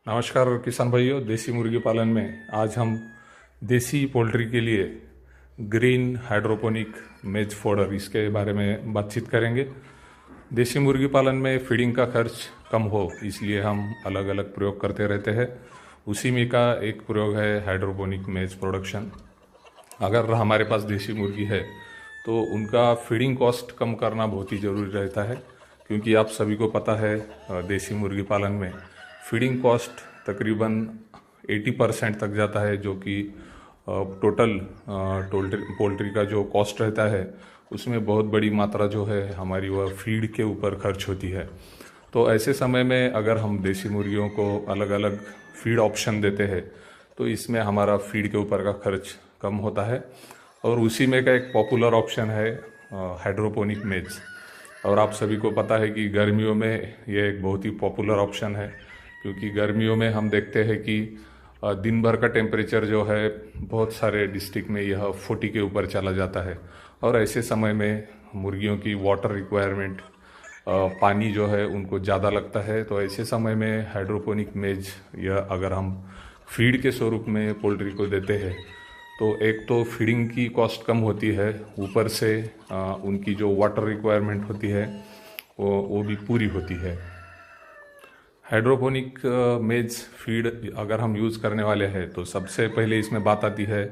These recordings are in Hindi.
नमस्कार किसान भाइयों, देसी मुर्गी पालन में आज हम देसी पोल्ट्री के लिए ग्रीन हाइड्रोपोनिक मेज फॉडर इसके बारे में बातचीत करेंगे। देसी मुर्गी पालन में फीडिंग का खर्च कम हो इसलिए हम अलग अलग प्रयोग करते रहते हैं। उसी में का एक प्रयोग है हाइड्रोपोनिक मेज प्रोडक्शन। अगर हमारे पास देसी मुर्गी है तो उनका फीडिंग कॉस्ट कम करना बहुत ही ज़रूरी रहता है, क्योंकि आप सभी को पता है देसी मुर्गी पालन में फीडिंग कॉस्ट तकरीबन 80% तक जाता है, जो कि टोटल पोल्ट्री का जो कॉस्ट रहता है उसमें बहुत बड़ी मात्रा जो है हमारी वह फीड के ऊपर खर्च होती है। तो ऐसे समय में अगर हम देसी मुर्गियों को अलग अलग फीड ऑप्शन देते हैं तो इसमें हमारा फीड के ऊपर का खर्च कम होता है। और उसी में का एक पॉपुलर ऑप्शन है हाइड्रोपोनिक मेज। और आप सभी को पता है कि गर्मियों में यह एक बहुत ही पॉपुलर ऑप्शन है, क्योंकि गर्मियों में हम देखते हैं कि दिन भर का टेम्परेचर जो है बहुत सारे डिस्ट्रिक्ट में यह 40 के ऊपर चला जाता है। और ऐसे समय में मुर्गियों की वाटर रिक्वायरमेंट, पानी जो है उनको ज़्यादा लगता है। तो ऐसे समय में हाइड्रोपोनिक मेज यह अगर हम फीड के स्वरूप में पोल्ट्री को देते हैं तो एक तो फीडिंग की कॉस्ट कम होती है, ऊपर से उनकी जो वाटर रिक्वायरमेंट होती है वो भी पूरी होती है। हाइड्रोपोनिक मेज फीड अगर हम यूज़ करने वाले हैं तो सबसे पहले इसमें बात आती है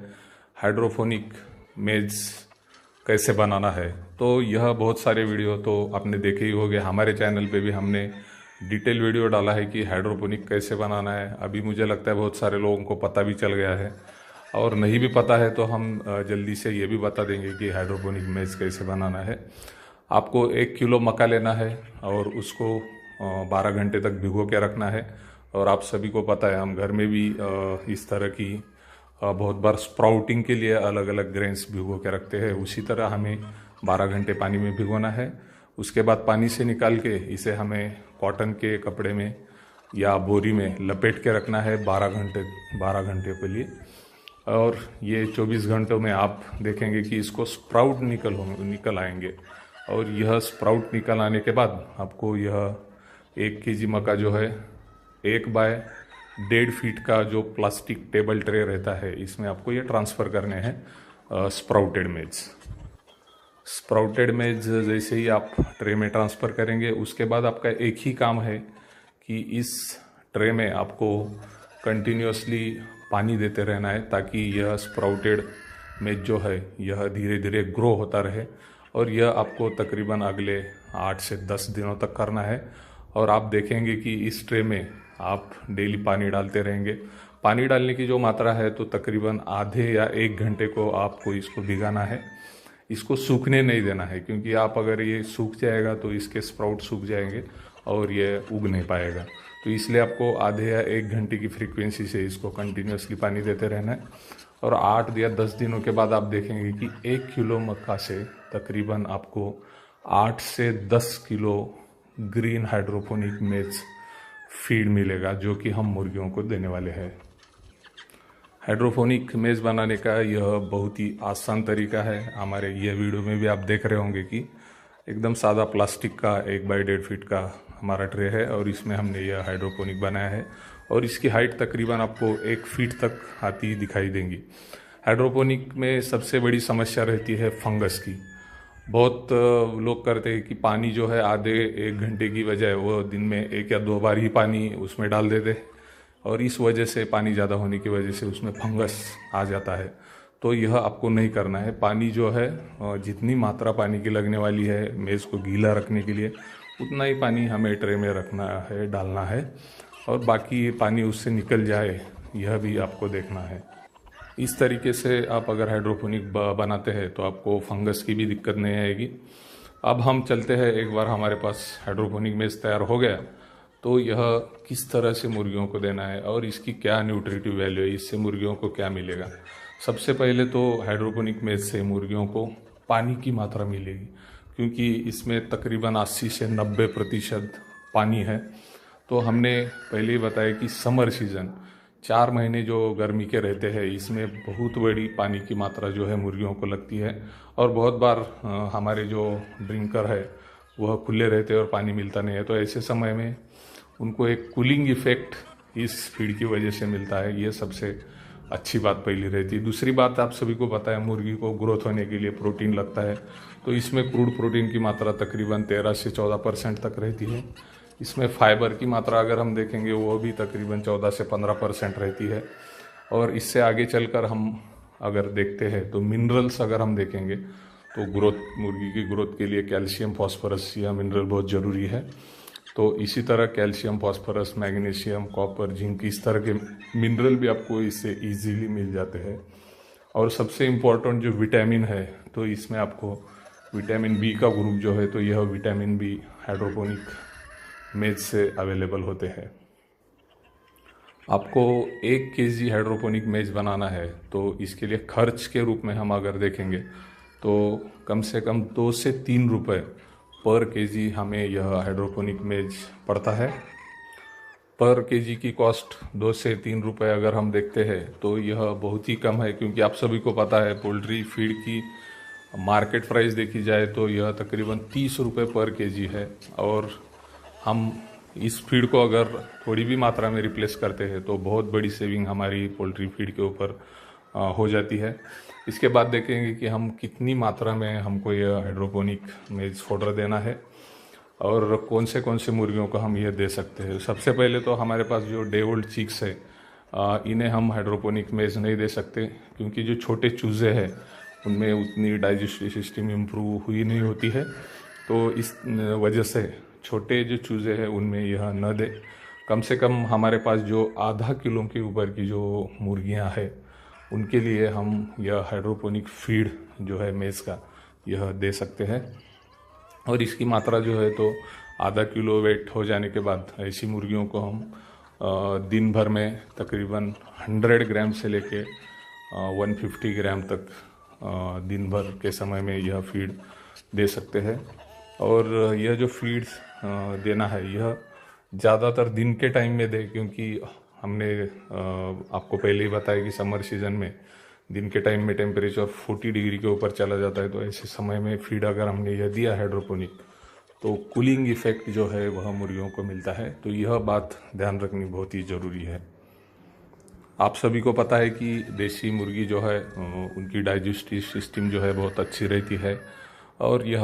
हाइड्रोपोनिक मेज कैसे बनाना है। तो यह बहुत सारे वीडियो तो आपने देखे ही होंगे, हमारे चैनल पे भी हमने डिटेल वीडियो डाला है कि हाइड्रोपोनिक कैसे बनाना है। अभी मुझे लगता है बहुत सारे लोगों को पता भी चल गया है, और नहीं भी पता है तो हम जल्दी से ये भी बता देंगे कि हाइड्रोपोनिक मेज कैसे बनाना है। आपको 1 किलो मक्का लेना है और उसको 12 घंटे तक भिगो के रखना है। और आप सभी को पता है हम घर में भी इस तरह की बहुत बार स्प्राउटिंग के लिए अलग अलग ग्रेन्स भिगो के रखते हैं। उसी तरह हमें 12 घंटे पानी में भिगोना है। उसके बाद पानी से निकाल के इसे हमें कॉटन के कपड़े में या बोरी में लपेट के रखना है 12 घंटे के लिए। और ये 24 घंटों में आप देखेंगे कि इसको स्प्राउट निकल आएंगे। और यह स्प्राउट निकल आने के बाद आपको यह 1 केजी मक्का जो है 1 बाय 1.5 फीट का जो प्लास्टिक टेबल ट्रे रहता है इसमें आपको ये ट्रांसफ़र करने हैं स्प्राउटेड मेज जैसे ही आप ट्रे में ट्रांसफ़र करेंगे उसके बाद आपका एक ही काम है कि इस ट्रे में आपको कंटिन्यूसली पानी देते रहना है, ताकि यह स्प्राउटेड मेज जो है यह धीरे धीरे ग्रो होता रहे। और यह आपको तकरीबन अगले 8 से 10 दिनों तक करना है। और आप देखेंगे कि इस ट्रे में आप डेली पानी डालते रहेंगे। पानी डालने की जो मात्रा है तो तकरीबन आधे या 1 घंटे को आपको इसको भिगाना है। इसको सूखने नहीं देना है, क्योंकि आप अगर ये सूख जाएगा तो इसके स्प्राउट सूख जाएंगे और ये उग नहीं पाएगा। तो इसलिए आपको आधे या 1 घंटे की फ्रीक्वेंसी से इसको कंटिन्यूसली पानी देते रहना है। और 8 या 10 दिनों के बाद आप देखेंगे कि 1 किलो मक्का से तकरीबन आपको 8 से 10 किलो ग्रीन हाइड्रोपोनिक मेज फीड मिलेगा, जो कि हम मुर्गियों को देने वाले हैं। हाइड्रोपोनिक मेज बनाने का यह बहुत ही आसान तरीका है। हमारे ये वीडियो में भी आप देख रहे होंगे कि एकदम सादा प्लास्टिक का 1 बाय 1.5 फीट का हमारा ट्रे है और इसमें हमने यह हाइड्रोपोनिक बनाया है। और इसकी हाइट तकरीबन आपको 1 फीट तक आती दिखाई देंगी। हाइड्रोपोनिक में सबसे बड़ी समस्या रहती है फंगस की। बहुत लोग करते हैं कि पानी जो है आधे 1 घंटे की बजाय वो दिन में 1 या 2 बार ही पानी उसमें डाल देते, और इस वजह से पानी ज़्यादा होने की वजह से उसमें फंगस आ जाता है। तो यह आपको नहीं करना है। पानी जो है जितनी मात्रा पानी की लगने वाली है मेज़ को गीला रखने के लिए उतना ही पानी हमें ट्रे में रखना है, डालना है। और बाकी पानी उससे निकल जाए यह भी आपको देखना है। इस तरीके से आप अगर हाइड्रोपोनिक बनाते हैं तो आपको फंगस की भी दिक्कत नहीं आएगी। अब हम चलते हैं, एक बार हमारे पास हाइड्रोपोनिक मेज तैयार हो गया तो यह किस तरह से मुर्गियों को देना है और इसकी क्या न्यूट्रिटिव वैल्यू है, इससे मुर्गियों को क्या मिलेगा। सबसे पहले तो हाइड्रोपोनिक मेज से मुर्गियों को पानी की मात्रा मिलेगी, क्योंकि इसमें तकरीबन 80 से 90% पानी है। तो हमने पहले ही बताया कि समर सीज़न 4 महीने जो गर्मी के रहते हैं इसमें बहुत बड़ी पानी की मात्रा जो है मुर्गियों को लगती है। और बहुत बार हमारे जो ड्रिंकर है वह खुले रहते हैं और पानी मिलता नहीं है। तो ऐसे समय में उनको एक कूलिंग इफेक्ट इस फीड की वजह से मिलता है। ये सबसे अच्छी बात पहली रहती है। दूसरी बात, आप सभी को पता है मुर्गी को ग्रोथ होने के लिए प्रोटीन लगता है, तो इसमें क्रूड प्रोटीन की मात्रा तकरीबन 13 से 14% तक रहती है। इसमें फाइबर की मात्रा अगर हम देखेंगे वो भी तकरीबन 14 से 15% रहती है। और इससे आगे चलकर हम अगर देखते हैं तो मिनरल्स अगर हम देखेंगे तो मुर्गी की ग्रोथ के लिए कैल्शियम, फॉस्फोरस यह मिनरल बहुत ज़रूरी है। तो इसी तरह calcium, phosphorus, magnesium, copper, zinc इस तरह के मिनरल भी आपको इससे इजीली मिल जाते हैं। और सबसे इम्पोर्टेंट जो विटामिन है, तो इसमें आपको विटामिन बी का ग्रुप जो है, तो यह विटामिन बी हाइड्रोपोनिक मेज से अवेलेबल होते हैं। आपको 1 केजी हाइड्रोपोनिक मेज बनाना है तो इसके लिए खर्च के रूप में हम अगर देखेंगे तो कम से कम 2 से 3 रुपये पर केजी हमें यह हाइड्रोपोनिक मेज पड़ता है। पर केजी की कॉस्ट 2 से 3 रुपये अगर हम देखते हैं तो यह बहुत ही कम है, क्योंकि आप सभी को पता है पोल्ट्री फीड की मार्केट प्राइस देखी जाए तो यह तकरीबन 30 रुपये पर केजी है। और हम इस फीड को अगर थोड़ी भी मात्रा में रिप्लेस करते हैं तो बहुत बड़ी सेविंग हमारी पोल्ट्री फीड के ऊपर हो जाती है। इसके बाद देखेंगे कि हम कितनी मात्रा में हमको यह हाइड्रोपोनिक मेज फोडर देना है और कौन से मुर्गियों को हम यह दे सकते हैं। सबसे पहले तो हमारे पास जो डे ओल्ड चिक्स है, इन्हें हम हाइड्रोपोनिक मेज नहीं दे सकते, क्योंकि जो छोटे चूज़े हैं उनमें उतनी डाइजेस्टिव सिस्टम इम्प्रूव हुई नहीं होती है। तो इस वजह से छोटे जो चूज़े हैं उनमें यह न दे। कम से कम हमारे पास जो आधा किलो के ऊपर की जो मुर्गियां हैं उनके लिए हम यह हाइड्रोपोनिक फीड जो है मेज का यह दे सकते हैं। और इसकी मात्रा जो है तो आधा किलो वेट हो जाने के बाद ऐसी मुर्गियों को हम दिन भर में तकरीबन 100 ग्राम से लेके 150 ग्राम तक दिन भर के समय में यह फीड दे सकते हैं। और यह जो फीड देना है यह ज़्यादातर दिन के टाइम में दे, क्योंकि हमने आपको पहले ही बताया कि समर सीज़न में दिन के टाइम में टेम्परेचर 40 डिग्री के ऊपर चला जाता है। तो ऐसे समय में फीड अगर हमने यह दिया हाइड्रोपोनिक तो कूलिंग इफेक्ट जो है वह मुर्गियों को मिलता है। तो यह बात ध्यान रखनी बहुत ही ज़रूरी है। आप सभी को पता है कि देसी मुर्गी जो है उनकी डाइजेस्टिव सिस्टम जो है बहुत अच्छी रहती है। और यह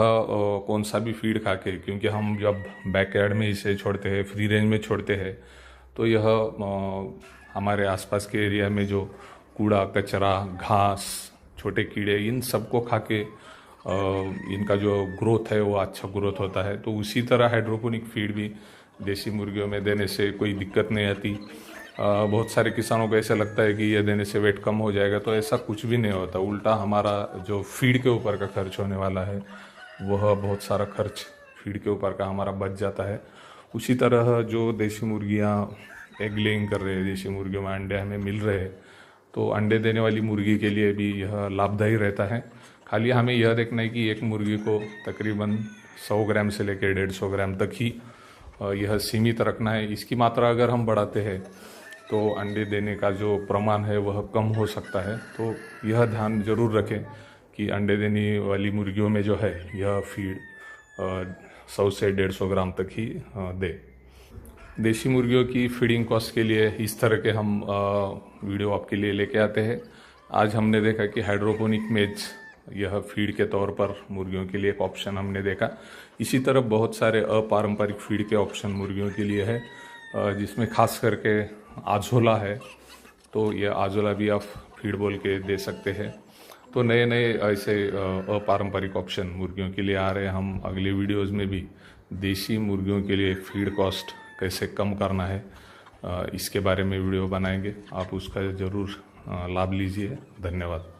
कौन सा भी फीड खा के, क्योंकि हम जब बैकयार्ड में इसे छोड़ते हैं, फ्री रेंज में छोड़ते हैं, तो यह हमारे आसपास के एरिया में जो कूड़ा कचरा, घास, छोटे कीड़े, इन सबको खा के इनका जो ग्रोथ है वो अच्छा ग्रोथ होता है। तो उसी तरह हाइड्रोपोनिक फीड भी देसी मुर्गियों में देने से कोई दिक्कत नहीं आती। बहुत सारे किसानों को ऐसा लगता है कि ये देने से वेट कम हो जाएगा, तो ऐसा कुछ भी नहीं होता। उल्टा हमारा जो फीड के ऊपर का खर्च होने वाला है वह बहुत सारा खर्च फीड के ऊपर का हमारा बच जाता है। उसी तरह जो देसी मुर्गियाँ एग लेइंग कर रहे हैं, देसी मुर्गियों में अंडे हमें मिल रहे हैं, तो अंडे देने वाली मुर्गी के लिए भी यह लाभदायी रहता है। खाली हमें यह देखना है कि एक मुर्गी को तकरीबन 100 ग्राम से लेकर 150 ग्राम तक ही यह सीमित रखना है। इसकी मात्रा अगर हम बढ़ाते हैं तो अंडे देने का जो प्रमाण है वह कम हो सकता है। तो यह ध्यान जरूर रखें कि अंडे देने वाली मुर्गियों में जो है यह फीड 100 से 150 ग्राम तक ही दे। देसी मुर्गियों की फीडिंग कॉस्ट के लिए इस तरह के हम वीडियो आपके लिए लेके आते हैं। आज हमने देखा कि हाइड्रोपोनिक मेज यह फीड के तौर पर मुर्गियों के लिए एक ऑप्शन हमने देखा। इसी तरह बहुत सारे अपारंपरिक फीड के ऑप्शन मुर्गियों के लिए है, जिसमें खास करके आजोला है। तो यह आजोला भी आप फीड बोल के दे सकते हैं। तो नए नए ऐसे अपारंपरिक ऑप्शन मुर्गियों के लिए आ रहे हैं। हम अगले वीडियोस में भी देसी मुर्गियों के लिए फीड कॉस्ट कैसे कम करना है इसके बारे में वीडियो बनाएंगे। आप उसका ज़रूर लाभ लीजिए। धन्यवाद।